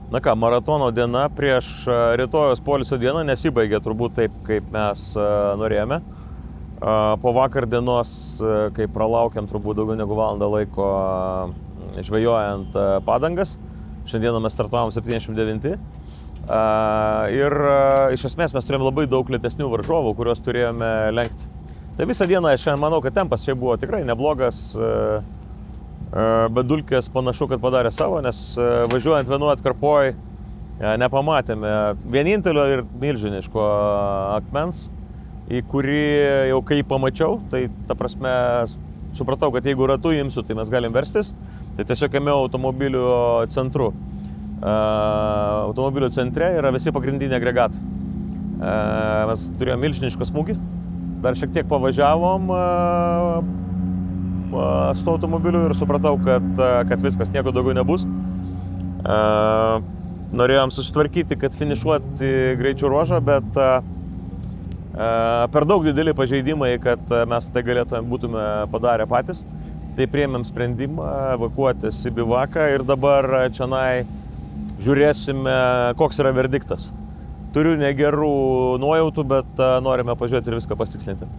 Na ką, maratono diena prieš rytojos poilsio dieną nesibaigė turbūt taip, kaip mes norėjome. Po vakar dienos, kai pralaukėm turbūt daugiau negu valandą laiko žvejojant padangas, šiandieną mes startavom 79. Ir iš esmės mes turėjome labai daug lėtesnių varžovų, kuriuos turėjome lenkti. Tai visą dieną šiandien manau, kad tempas čia buvo tikrai neblogas, bet dulkės panašu, kad padarė savo, nes važiuojant vienu atkarpoj nepamatėme vienintelio ir milžiniško akmens, į kurį jau kai pamačiau, tai ta prasme supratau, kad jeigu ratu imsiu, tai mes galim verstis, tai tiesiog ėmiau automobilių centru. Automobilių centre yra visi pagrindiniai agregatai. Mes turėjome milžinišką smūgį, dar šiek tiek pavažiavom su automobiliu ir supratau, kad viskas, nieko daugiau nebus. Norėjom susitvarkyti, kad finišuoti greičių ruožą, bet per daug dideli pažeidimai, kad mes tai būtume padarę patys. Tai priėmėm sprendimą evakuotis į bivaką ir dabar čionai žiūrėsime, koks yra verdiktas. Turiu negerų nuojautų, bet norime pažiūrėti ir viską pasitikslinti.